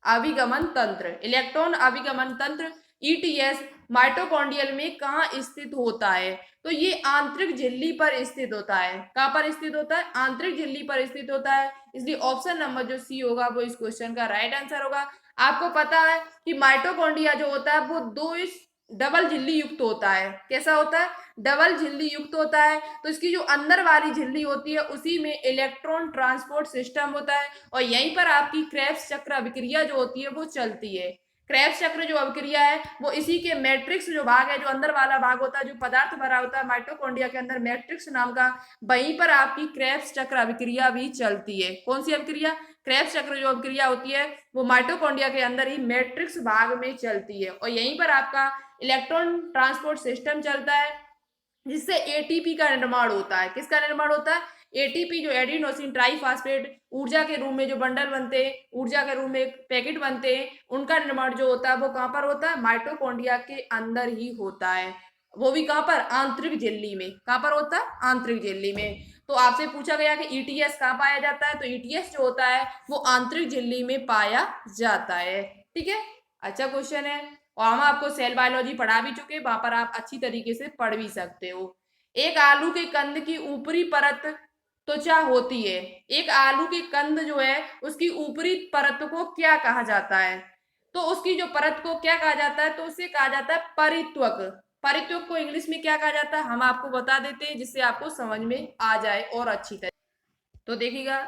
अभिगमन तंत्र, इलेक्ट्रॉन अभिगमन तंत्र ETS माइटोकॉन्ड्रियल में कहाँ स्थित होता है? तो ये आंतरिक झिल्ली पर स्थित होता है। कहाँ पर स्थित होता है? आंतरिक झिल्ली पर स्थित होता है। इसलिए ऑप्शन नंबर जो सी होगा वो इस क्वेश्चन का राइट आंसर होगा। आपको पता है कि माइटोकॉन्ड्रिया जो होता है वो दो इस डबल झिल्ली युक्त होता है। कैसा होता है? डबल झिल्ली युक्त होता है। तो इसकी जो अंदर वाली झिल्ली होती है उसी में इलेक्ट्रॉन ट्रांसपोर्ट सिस्टम होता है और यहीं पर आपकी क्रेब्स चक्र अभिक्रिया जो होती है वो चलती है। क्रेब्स चक्र जो अभिक्रिया है वो इसी के मैट्रिक्स जो भाग है, जो अंदर वाला भाग होता है, जो पदार्थ भरा होता है माइटोकॉन्ड्रिया के अंदर मैट्रिक्स नाम का, वहीं पर आपकी क्रेब्स चक्र अभिक्रिया भी चलती है। कौन सी अभिक्रिया? क्रेब्स चक्र जो अभिक्रिया होती है वो माइटोकॉन्ड्रिया के अंदर ही मैट्रिक्स भाग में चलती है और यहीं पर आपका इलेक्ट्रॉन ट्रांसपोर्ट सिस्टम चलता है जिससे एटीपी का निर्माण होता है। किसका निर्माण होता है? एटीपी जो एडिनोसिन ट्राइफॉस्फेट ऊर्जा के रूप में जो बंडल बनते हैं, ऊर्जा के रूप में पैकेट बनते हैं, उनका निर्माण जो होता है वो कहाँ पर होता है? माइटोकॉन्ड्रिया के अंदर ही होता है। वो भी कहाँ पर? आंतरिक झिल्ली में। कहाँ पर होता है? आंतरिक झिल्ली में। तो आपसे पूछा गया कि ईटीएस कहाँ पाया जाता है? तो ईटीएस जो होता है वो आंतरिक झिल्ली में पाया जाता है। ठीक है, अच्छा क्वेश्चन है और हम आपको सेल बायोलॉजी पढ़ा भी चुके, वहां पर आप अच्छी तरीके से पढ़ भी सकते हो। एक आलू के कंद की ऊपरी परत त्वचा होती है। एक आलू के कंद जो है उसकी ऊपरी परत को क्या कहा जाता है? तो उसकी जो परत को क्या कहा जाता है? तो उसे कहा जाता है परित्वक। परित्वक को इंग्लिश में क्या कहा जाता है हम आपको बता देते हैं जिससे आपको समझ में आ जाए और अच्छी तरह। तो देखिएगा,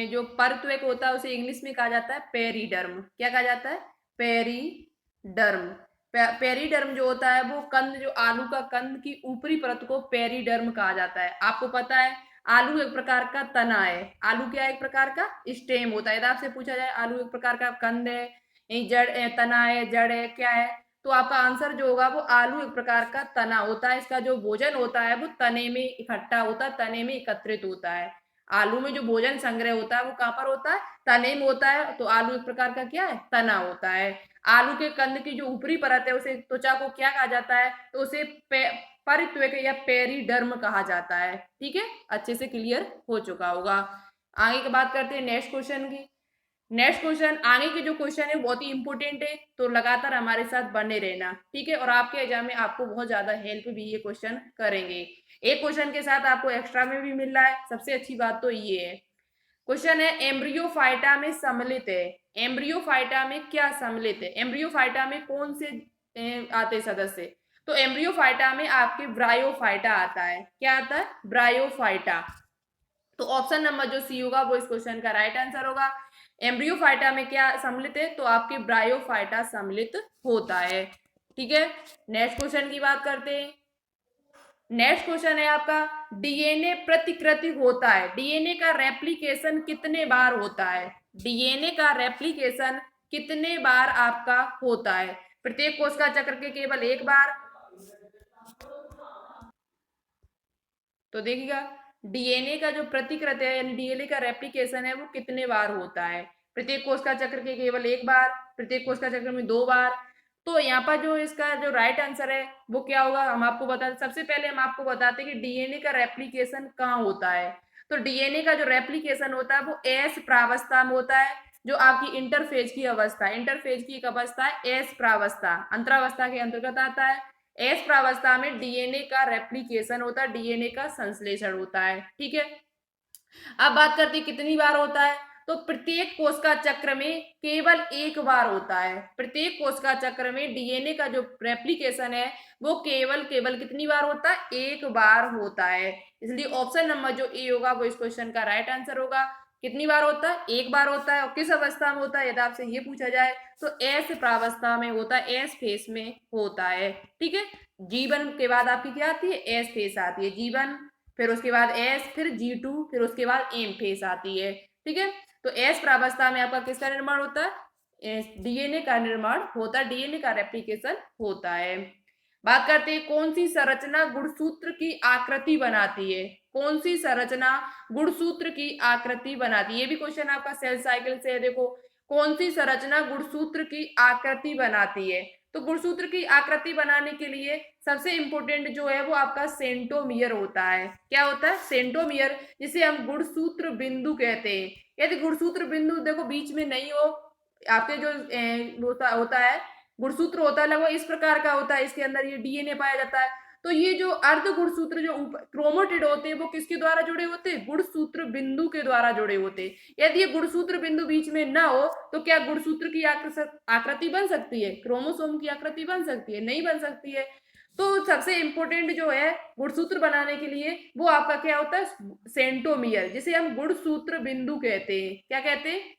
जो परत्वक होता है उसे इंग्लिश में कहा जाता है पेरीडर्म। क्या कहा जाता है? पेरीडर्म। पेरीडर्म जो होता है वो कंद, जो आलू का कंद की ऊपरी परत को पेरीडर्म कहा जाता है। आपको पता है आलू एक प्रकार का तना है। आलू क्या एक प्रकार का स्टेम होता है। यदि आपसे पूछा जाए आलू एक प्रकार का कंद है, जड़ तना है, जड़ है, क्या है, तो आपका आंसर जो होगा वो आलू एक प्रकार का तना होता है। इसका जो भोजन होता है वो तने में इकट्ठा होता है, तने में एकत्रित होता है। आलू में जो भोजन संग्रह होता है वो कहाँ पर होता है? तने में होता है। तो आलू एक प्रकार का क्या है? तना होता है। आलू के कंद की जो ऊपरी परत है उसे त्वचा को क्या कहा जाता है? तो उसे परित्वक या पेरीडर्म कहा जाता है। ठीक है, अच्छे से क्लियर हो चुका होगा। आगे की बात करते हैं नेक्स्ट क्वेश्चन की। नेक्स्ट क्वेश्चन, आगे के जो क्वेश्चन है बहुत ही इंपॉर्टेंट है, तो लगातार हमारे साथ बने रहना। ठीक है, और आपके एग्जाम में आपको बहुत ज्यादा हेल्प भी ये क्वेश्चन करेंगे। एक क्वेश्चन के साथ आपको एक्स्ट्रा में भी मिल रहा है, सबसे अच्छी बात तो ये है। क्वेश्चन है एम्ब्रियोफाइटा में सम्मिलित है। एम्ब्रियोफाइटा में क्या सम्मिलित है? एम्ब्रियोफाइटा में कौन से आते सदस्य? तो एम्ब्रियोफाइटा में आपके ब्रायोफाइटा आता है। क्या आता है? ब्रायोफाइटा। तो ऑप्शन नंबर जो सी होगा वो इस क्वेश्चन का राइट आंसर होगा। एम्ब्रियोफाइटा में क्या सम्मिलित है? तो आपके ब्रायोफाइटा सम्मिलित होता है। ठीक है, नेक्स्ट क्वेश्चन की बात करते हैं। नेक्स्ट क्वेश्चन है आपका, डीएनए प्रतिकृति होता है। डीएनए का रेप्लिकेशन कितने बार होता है? डीएनए का रेप्लिकेशन कितने बार आपका होता है? प्रत्येक कोशिका चक्र के केवल एक बार। तो देखिएगा, डीएनए का जो प्रतिकृति है यानी डीएनए का रेप्लिकेशन है वो कितने बार होता है? प्रत्येक कोशिका चक्र के केवल एक बार, प्रत्येक कोशिका चक्र में दो बार। तो यहाँ पर जो इसका जो राइट आंसर है वो क्या होगा हम आपको बताते। सबसे पहले हम आपको बताते हैं कि डीएनए का रेप्लिकेशन कहाँ होता है। तो डीएनए का जो रेप्लिकेशन होता है वो एस प्रावस्था में होता है, जो आपकी इंटरफेज की अवस्था है। इंटरफेज की एक अवस्था है एस प्रावस्था, अंतरावस्था के अंतर्गत आता है। एस प्रावस्था में डीएनए का रेप्लिकेशन होता है, डीएनए का संश्लेषण होता है। ठीक है, अब बात करते हैं कितनी बार होता है। तो प्रत्येक कोशिका चक्र में केवल एक बार होता है। प्रत्येक कोशिका चक्र में डीएनए का जो रेप्लिकेशन है वो केवल केवल कितनी बार होता है? एक बार होता है। इसलिए ऑप्शन नंबर जो ए होगा वो इस क्वेश्चन का राइट आंसर होगा। कितनी बार होता है? एक बार होता है। और किस अवस्था में होता है यदि आपसे ये पूछा जाए तो एस प्रावस्था में होता है, एस फेस में होता है। ठीक है, जीवन के बाद आपकी क्या आती है? एस फेस आती है। जीवन, फिर उसके बाद एस, फिर G2, फिर उसके बाद एम फेस आती है। ठीक है, तो एस प्रावस्था में आपका किसका निर्माण होता है? डीएनए का निर्माण होता है, डीएनए का रेप्लिकेशन होता है। बात करते हैं कौन सी संरचना गुणसूत्र की आकृति बनाती है? कौन सी संरचना गुणसूत्र की आकृति बनाती है? ये भी क्वेश्चन आपका सेल साइकिल से है। देखो, कौन सी संरचना गुणसूत्र की आकृति बनाती है? तो गुणसूत्र की आकृति बनाने के लिए सबसे इंपॉर्टेंट जो है वो आपका सेंटोमियर होता है। क्या होता है? सेंटोमियर, जिसे हम गुणसूत्र बिंदु कहते हैं। यदि गुणसूत्र बिंदु देखो बीच में नहीं हो, आपके जो होता है गुणसूत्र होता है लगभग इस प्रकार का होता है, इसके अंदर ये डीएनए पाया जाता है। तो ये जो अर्ध गुणसूत्र जो क्रोमोटिड होते हैं वो किसके द्वारा जुड़े होते हैं, गुणसूत्र बिंदु के द्वारा जुड़े होते हैं। यदि ये गुणसूत्र बिंदु बीच में ना हो तो क्या गुणसूत्र की आकृति बन सकती है, क्रोमोसोम की आकृति बन सकती है, नहीं बन सकती है। तो सबसे इंपॉर्टेंट जो है गुणसूत्र बनाने के लिए वो आपका क्या होता है, सेंटोमियर, जिसे हम गुणसूत्र बिंदु कहते हैं। क्या कहते हैं,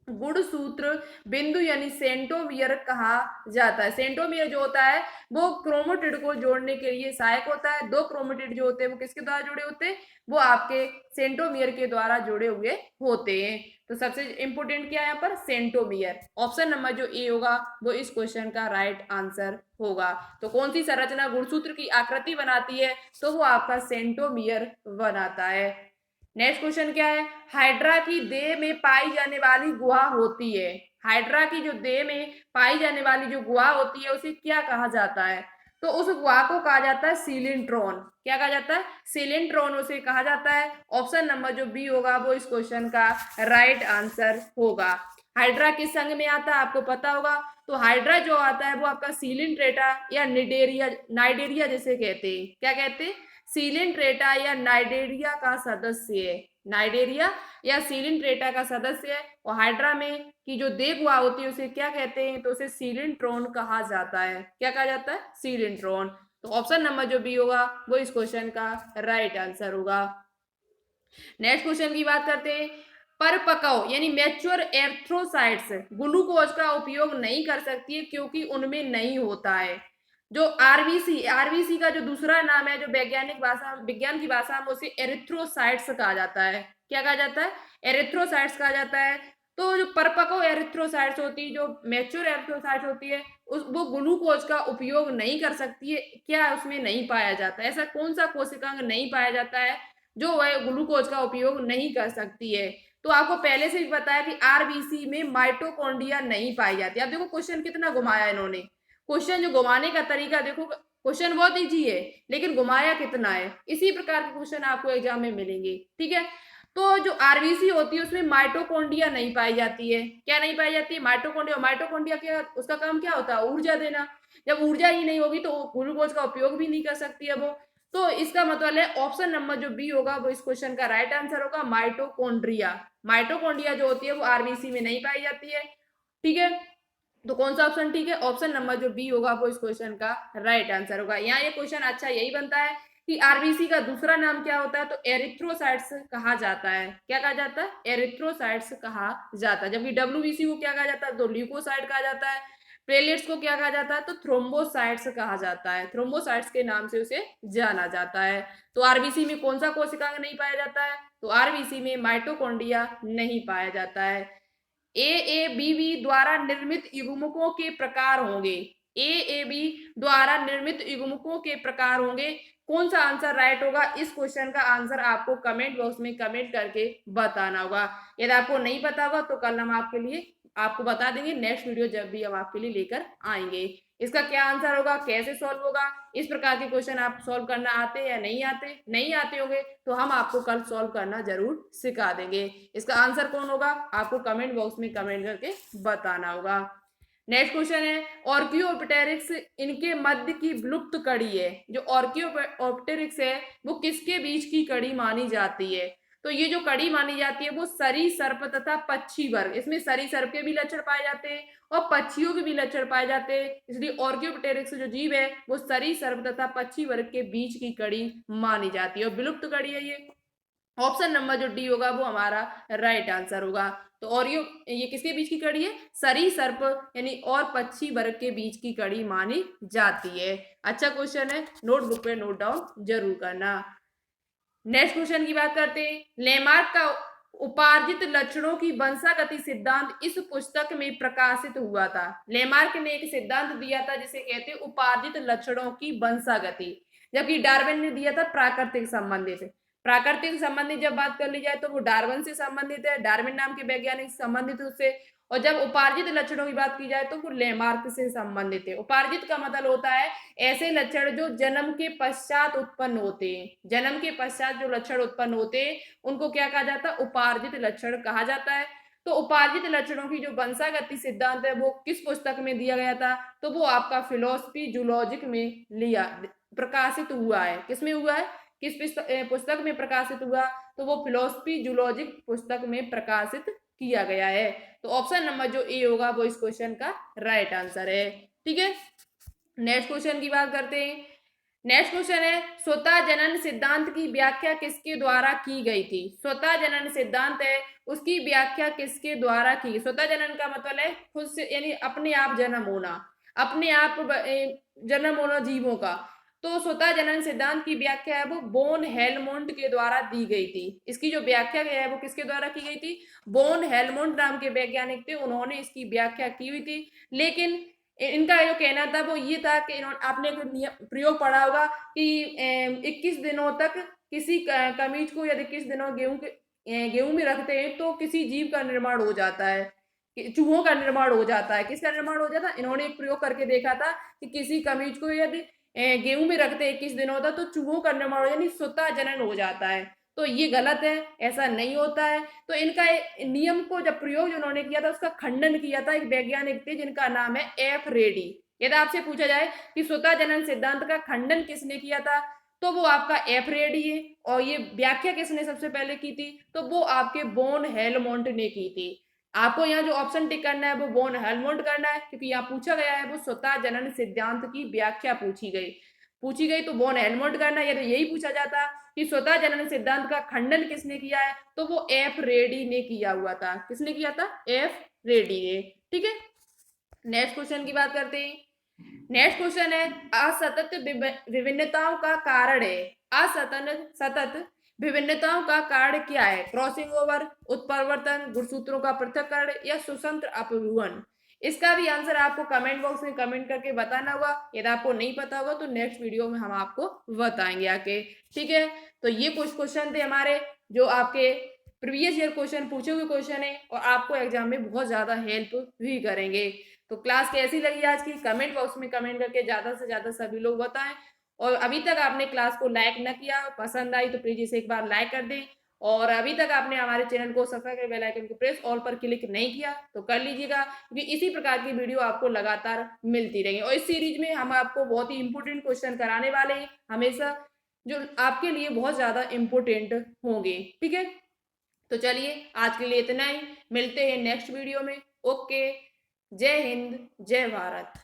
गुणसूत्र बिंदु यानी सेंटोमियर कहा जाता है। सेंटोमियर जो होता है वो क्रोमेटिड को जोड़ने के लिए सहायक होता है। दो क्रोमेटिड जो होते हैं वो किसके द्वारा जुड़े होते हैं, वो आपके सेंटोमियर के द्वारा जुड़े हुए होते हैं। तो सबसे इंपोर्टेंट क्या है यहाँ पर, सेंटोमियर। ऑप्शन नंबर जो ए होगा वो इस क्वेश्चन का राइट आंसर होगा। तो कौन सी संरचना गुणसूत्र की आकृति बनाती है, तो वो आपका सेंटोमियर बनाता है। नेक्स्ट क्वेश्चन क्या है, हाइड्रा की देह में पाई जाने वाली गुहा होती है। हाइड्रा की जो देह में पाई जाने वाली जो गुहा होती है उसे क्या कहा जाता है, तो उस गुहा को कहा जाता है सिलिंट्रॉन। क्या कहा जाता है, सिलिंट्रॉन उसे कहा जाता है। ऑप्शन नंबर जो बी होगा वो इस क्वेश्चन का राइट आंसर होगा। हाइड्रा किस संघ में आता है आपको पता होगा, तो हाइड्रा जो आता है वो आपका सिलिंट्रेटा या निडेरिया, नाइडेरिया जैसे कहते हैं। क्या कहते हैं, सिलिंट्रेटा या नाइडेरिया का सदस्य है। नाइडेरिया या सिलिंट्रेटा का सदस्य है। और हाइड्रा में की जो देह गुहा होती है उसे क्या कहते हैं, तो उसे सिलिंट्रॉन कहा जाता है। क्या कहा जाता है, सिलिंट्रॉन। तो ऑप्शन नंबर जो बी होगा वो इस क्वेश्चन का राइट आंसर होगा। नेक्स्ट क्वेश्चन की बात करते हैं, परिपक्व यानी मैच्योर एर्थ्रोसाइट्स ग्लूकोज का उपयोग नहीं कर सकती है क्योंकि उनमें नहीं होता है। जो आरबीसी का जो दूसरा नाम है, जो विज्ञान की भाषा में उसे एरिथ्रोसाइट्स कहा जाता है। क्या कहा जाता है, एरिथ्रोसाइट्स कहा जाता है। तो जो परिपक्व एरिथ्रोसाइट्स होती है, जो मैच्योर एरिथ्रोसाइट्स होती है, वो ग्लूकोज का उपयोग नहीं कर सकती है। क्या उसमें नहीं पाया जाता है, ऐसा कौन सा कोशिकांग नहीं पाया जाता है जो वह ग्लूकोज का उपयोग नहीं कर सकती है। तो आपको पहले से ही बताया कि आरबीसी में माइटोकॉन्ड्रिया नहीं पाई जाती। अब देखो क्वेश्चन कितना घुमाया इन्होंने, क्वेश्चन जो घुमाने का तरीका देखो, क्वेश्चन बहुत इजी है लेकिन घुमाया कितना है। इसी प्रकार के क्वेश्चन आपको एग्जाम में मिलेंगे, ठीक है। तो जो आरबीसी होती है उसमें माइटोकॉन्ड्रिया नहीं पाई जाती है। क्या नहीं पाई जाती है, माइटोकॉन्ड्रिया। माइटोकॉन्ड्रिया क्या, उसका काम क्या होता है, ऊर्जा देना। जब ऊर्जा ही नहीं होगी तो ग्लूकोज का उपयोग भी नहीं कर सकती है वो। तो इसका मतलब है ऑप्शन नंबर जो बी होगा वो इस क्वेश्चन का राइट आंसर होगा, माइटोकॉन्ड्रिया। माइटोकॉन्ड्रिया जो होती है वो आरबीसी में नहीं पाई जाती है, ठीक है। तो कौन सा ऑप्शन ठीक है, ऑप्शन नंबर जो बी होगा वो इस क्वेश्चन का राइट आंसर होगा। यहाँ ये क्वेश्चन अच्छा यही बनता है कि आरबीसी का दूसरा नाम क्या होता है, तो एरिथ्रोसाइट्स कहा जाता है। क्या कहा जाता है, एरिथ्रोसाइट्स कहा जाता है। जबकि डब्ल्यूबीसी को क्या कहा जाता है, तो ल्यूकोसाइट कहा जाता है। प्लेटलेट्स को क्या कहा जाता है, तो थ्रोम्बोसाइट्स कहा जाता है। थ्रोम्बोसाइट्स के नाम से उसे जाना जाता है। तो आरबीसी में कौन सा कोशिकांग नहीं पाया जाता है, तो आरबीसी में माइटोकॉन्ड्रिया नहीं पाया जाता है। एएबीबी द्वारा निर्मित युग्मकों के प्रकार होंगे। एएबी द्वारा निर्मित युग्मकों के प्रकार होंगे। कौन सा आंसर राइट होगा, इस क्वेश्चन का आंसर आपको कमेंट बॉक्स में कमेंट करके बताना होगा। यदि आपको नहीं पता होगा तो कल हम आपको बता देंगे नेक्स्ट वीडियो जब भी हम आपके लिए लेकर आएंगे। इसका क्या आंसर होगा, कैसे सॉल्व होगा, इस प्रकार के क्वेश्चन आप सॉल्व करना आते हैं या नहीं आते होंगे तो हम आपको कल सॉल्व करना जरूर सिखा देंगे। इसका आंसर कौन होगा आपको कमेंट बॉक्स में कमेंट करके बताना होगा। नेक्स्ट क्वेश्चन है, ऑर्कियोप्टेरिक्स इनके मध्य की विलुप्त कड़ी है। जो ऑर्कियोप्टेरिक्स है वो किसके बीच की कड़ी मानी जाती है, तो ये जो कड़ी मानी जाती है वो सरीसर्प तथा पक्षी वर्ग। इसमें सरीसर्प के भी लक्षण पाए जाते हैं और पक्षियों के भी लक्षण पाए जाते हैं। इसलिए ऑर्कियोप्टेरिक्स जो जीव है वो सरीसर्प तथा पक्षी वर्ग के बीच की कड़ी मानी जाती है और विलुप्त कड़ी है ये। ऑप्शन नंबर जो डी होगा वो हमारा राइट आंसर होगा। तो और ये किसके बीच की कड़ी है, सरीसर्प यानी और पक्षी वर्ग के बीच की कड़ी मानी जाती है। अच्छा क्वेश्चन है, नोटबुक पे नोट डाउन जरूर करना। नेक्स्ट क्वेश्चन की बात करते हैं, लेमार्क का उपार्जित लक्षणों की वंशागति सिद्धांत इस पुस्तक में प्रकाशित हुआ था। लेमार्क ने एक सिद्धांत दिया था जिसे कहते हैं उपार्जित लक्षणों की वंशागति, जबकि डार्विन ने दिया था प्राकृतिक संबंधी से। प्राकृतिक संबंधी जब बात कर ली जाए तो वो डार्विन से संबंधित है, डार्विन नाम के वैज्ञानिक संबंधित उससे। और जब उपार्जित लक्षणों की बात की जाए तो वो लेमार्क से संबंधित है। उपार्जित का मतलब होता है ऐसे लक्षण जो जन्म के पश्चात उत्पन्न होते हैं। जन्म के पश्चात जो लक्षण उत्पन्न होते हैं उनको क्या कहा जाता है, उपार्जित लक्षण कहा जाता है। तो उपार्जित लक्षणों की जो वंशागति सिद्धांत है वो किस पुस्तक में दिया गया था, तो वो आपका फिलोसफी जूलॉजिक में लिया प्रकाशित हुआ है। किसमें हुआ है, किस पुस्तक में प्रकाशित हुआ, तो वो फिलोसफी जूलॉजिक पुस्तक में प्रकाशित किया गया है। तो ऑप्शन नंबर जो ए होगा वो इस क्वेश्चन का राइट आंसर है। ठीक है, नेक्स्ट क्वेश्चन की बात करते हैं। नेक्स्ट क्वेश्चन है, स्वतः जनन सिद्धांत की व्याख्या किसके द्वारा की गई थी। स्वतः जनन सिद्धांत है, उसकी व्याख्या किसके द्वारा की। स्वतः जनन का मतलब है खुद से, यानी अपने आप जन्म होना, अपने आप जन्म होना जीवों का। तो स्वतः जनन सिद्धांत की व्याख्या है वो बोन हेलमोंट के द्वारा दी गई थी। इसकी जो व्याख्या है वो किसके द्वारा की गई थी, बोन हेलमोंट नाम के वैज्ञानिक थे, उन्होंने इसकी व्याख्या की हुई थी। लेकिन इनका जो कहना था वो ये था कि इन्होंने, आपने प्रयोग पढ़ा होगा कि 21 दिनों तक किसी कमीज को यदि 21 दिनों गेहूं में रखते हैं तो किसी जीव का निर्माण हो जाता है, चूहों का निर्माण हो जाता है। किसका निर्माण हो जाता है, इन्होंने एक प्रयोग करके देखा था कि किसी कमीज को यदि गेहूं में रखते हैं 21 दिनों तक तो चूहों का निर्माण हो, यानी स्वतः जनन हो जाता है। तो ये गलत है, ऐसा नहीं होता है। तो इनका नियम को जब प्रयोग जो उन्होंने किया था उसका खंडन किया था एक वैज्ञानिक थे जिनका नाम है एफ रेडी। यदि आपसे पूछा जाए कि स्वतः जनन सिद्धांत का खंडन किसने किया था, तो वो आपका एफ रेडी है। और ये व्याख्या किसने सबसे पहले की थी, तो वो आपके बोन हेलमोंट ने की थी। आपको यहाँ जो ऑप्शन टिक करना है वो बोन हेलमोंट करना है, क्योंकि यहाँ पूछा गया है वो स्वतः जनन सिद्धांत की व्याख्या पूछी गई तो बोन हेलमोंट करना है। यदि यही पूछा जाता कि स्वतः जनन सिद्धांत का खंडन किसने किया है, तो वो एफ रेडी ने किया हुआ था। किसने किया था, एफ रेडी ने। ठीक है, नेक्स्ट क्वेश्चन की बात करते हैं। नेक्स्ट क्वेश्चन है, असतत विभिन्नताओं का कारण है। सतत विभिन्नताओं का कारण क्या है। क्रॉसिंग ओवर, उत्परिवर्तन, गुणसूत्रों का पृथक्करण या स्वतंत्र अपभ्रंशन। इसका भी आंसर आपको कमेंट बॉक्स में कमेंट करके बताना होगा। यदि आपको नहीं पता होगा तो नेक्स्ट वीडियो में हम आपको बताएंगे आके। ठीक है, तो ये कुछ क्वेश्चन थे हमारे जो आपके प्रीवियस ईयर क्वेश्चन पूछे हुए क्वेश्चन है और आपको एग्जाम में बहुत ज्यादा हेल्प भी करेंगे। तो क्लास कैसी लगी आज की, कमेंट बॉक्स में कमेंट करके ज्यादा से ज्यादा सभी लोग बताएं। और अभी तक आपने क्लास को लाइक न किया, पसंद आई तो प्लीज इसे एक बार लाइक कर दें। और अभी तक आपने हमारे चैनल को सब्सक्राइब कर बेल आइकन को प्रेस ऑल पर क्लिक नहीं किया तो कर लीजिएगा, क्योंकि इसी प्रकार की वीडियो आपको लगातार मिलती रहेंगी। और इस सीरीज में हम आपको बहुत ही इंपोर्टेंट क्वेश्चन कराने वाले हैं हमेशा, जो आपके लिए बहुत ज्यादा इंपोर्टेंट होंगे। ठीक है, तो चलिए आज के लिए इतना ही, मिलते हैं नेक्स्ट वीडियो में। ओके, जय हिंद, जय भारत।